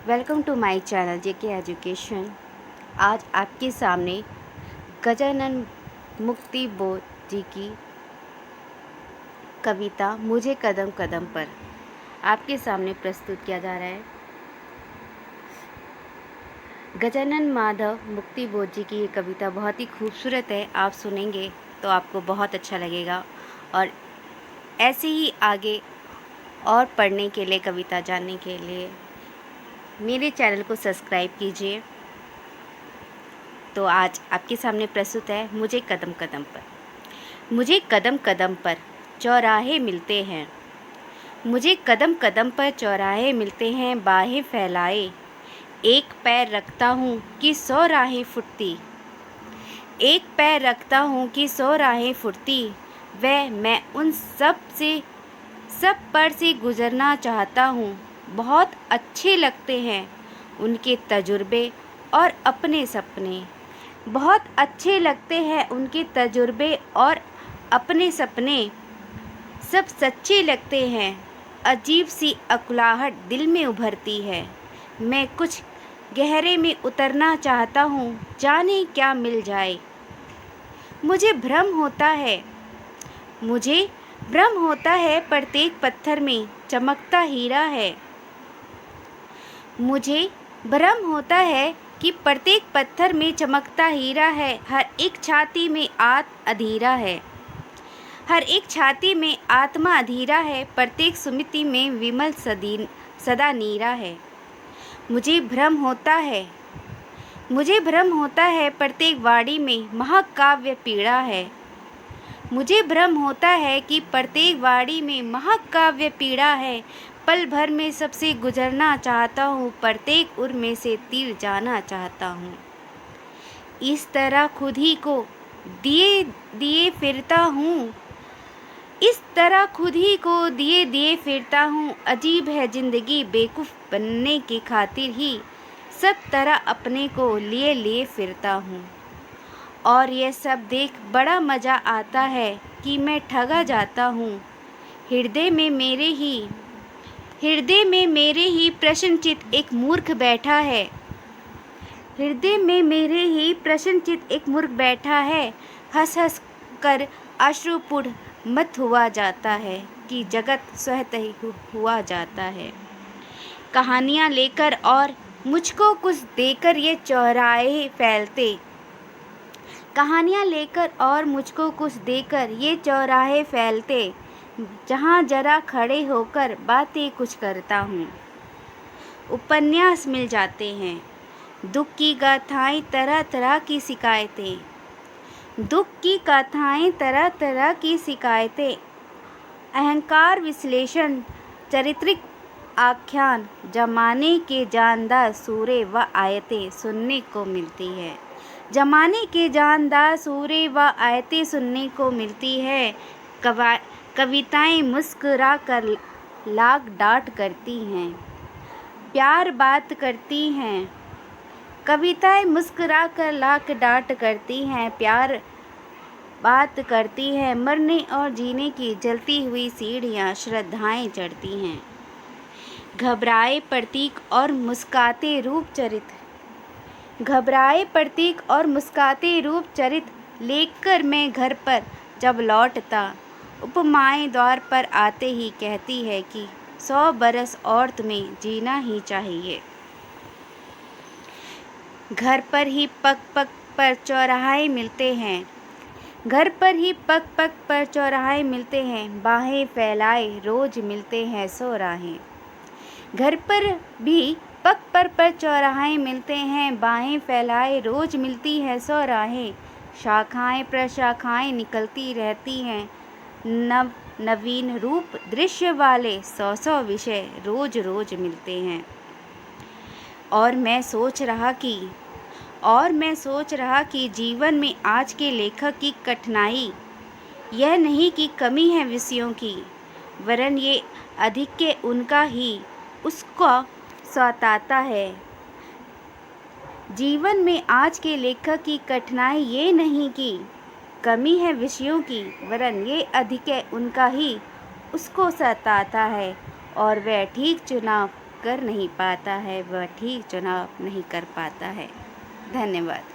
Welcome to my channel JK education. आज आपके सामने गजानन मुक्ति बोध जी की कविता मुझे कदम कदम पर आपके सामने प्रस्तुत किया जा रहा है। गजानन माधव मुक्ति बोध जी की ये कविता बहुत ही खूबसूरत है। आप सुनेंगे तो आपको बहुत अच्छा लगेगा और ऐसे ही आगे और पढ़ने के लिए, कविता जानने के लिए मेरे चैनल को सब्सक्राइब कीजिए। तो आज आपके सामने प्रस्तुत है मुझे कदम कदम पर। मुझे कदम कदम पर चौराहे मिलते हैं, मुझे कदम कदम पर चौराहे मिलते हैं, बाहें फैलाए एक पैर रखता हूँ कि 100 राहें फुटती, एक पैर रखता हूँ कि 100 राहें फुटती, वह मैं उन सब पर से गुजरना चाहता हूँ। बहुत अच्छे लगते हैं उनके तजुर्बे और अपने सपने, बहुत अच्छे लगते हैं उनके तजुर्बे और अपने सपने, सब सच्चे लगते हैं। अजीब सी अकुलाहट दिल में उभरती है, मैं कुछ गहरे में उतरना चाहता हूँ, जाने क्या मिल जाए। मुझे भ्रम होता है, मुझे भ्रम होता है प्रत्येक पत्थर में चमकता हीरा है। मुझे भ्रम होता है कि प्रत्येक पत्थर में चमकता हीरा है, हर एक छाती में अधीरा है, हर एक छाती में आत्मा अधीरा है, प्रत्येक सुमिति में विमल सदा नीरा है। मुझे भ्रम होता है, मुझे भ्रम होता है प्रत्येक वाणी में महाकाव्य पीड़ा है। मुझे भ्रम होता है कि प्रत्येक वाणी में महाकाव्य पीड़ा है, पल भर में सबसे गुजरना चाहता हूँ, प्रत्येक उर में से तीर जाना चाहता हूँ। इस तरह खुद ही को दिए दिए फिरता हूँ, इस तरह खुद ही को दिए दिए फिरता हूँ। अजीब है जिंदगी, बेवकूफ़ बनने की खातिर ही सब तरह अपने को लिए लिए फिरता हूँ। और यह सब देख बड़ा मज़ा आता है कि मैं ठगा जाता हूँ। हृदय में मेरे ही प्रश्नचित एक मूर्ख बैठा है, हृदय में मेरे ही प्रश्नचित एक मूर्ख बैठा है, हंस हंस कर अश्रुपूर्ण मत हुआ जाता है कि जगत स्वतः ही हुआ जाता है। कहानियाँ लेकर और मुझको कुछ देकर ये चौराहे फैलते, कहानियाँ लेकर और मुझको कुछ देकर ये चौराहे फैलते, जहाँ जरा खड़े होकर बातें कुछ करता हूँ। उपन्यास मिल जाते हैं, दुख की गाथाएं तरह तरह की शिकायतें, दुख की गाथाएं तरह तरह की शिकायतें, अहंकार विश्लेषण चरित्रिक आख्यान, जमाने के जानदार सूरे व आयतें सुनने को मिलती है, जमाने के जानदार सूरे व आयतें सुनने को मिलती है। कविताएं मुस्कुरा कर लाख डांट करती हैं, प्यार बात करती हैं, कविताएं मुस्कुरा कर लाख डांट करती हैं, प्यार बात करती हैं। मरने और जीने की जलती हुई सीढ़ियाँ श्रद्धाएं चढ़ती हैं। घबराए प्रतीक और मुस्काते रूप चरित, घबराए प्रतीक और मुस्काते रूप चरित लेकर मैं घर पर जब लौटता, उपमाएं द्वार पर आते ही कहती है कि 100 बरस और तुम्हें जीना ही चाहिए। घर पर ही पग पग पर चौराहे मिलते हैं, घर पर ही पग पग पर चौराहे मिलते हैं, बाहें फैलाए रोज मिलते हैं 100 राहें। घर पर भी पग पर चौराहे मिलते हैं, बाहें फैलाए रोज मिलती है 100 राहें। शाखाएं प्रशाखाएं निकलती रहती हैं, नवीन रूप दृश्य वाले 100 विषय रोज रोज मिलते हैं। और मैं सोच रहा कि जीवन में आज के लेखक की कठिनाई यह नहीं कि कमी है विषयों की, वरन ये अधिक उनका ही उसको सताता है। जीवन में आज के लेखक की कठिनाई ये नहीं कि कमी है विषयों की, वरन ये अधिक उनका ही उसको सताता है और वह ठीक चुनाव कर नहीं पाता है वह ठीक चुनाव नहीं कर पाता है। धन्यवाद।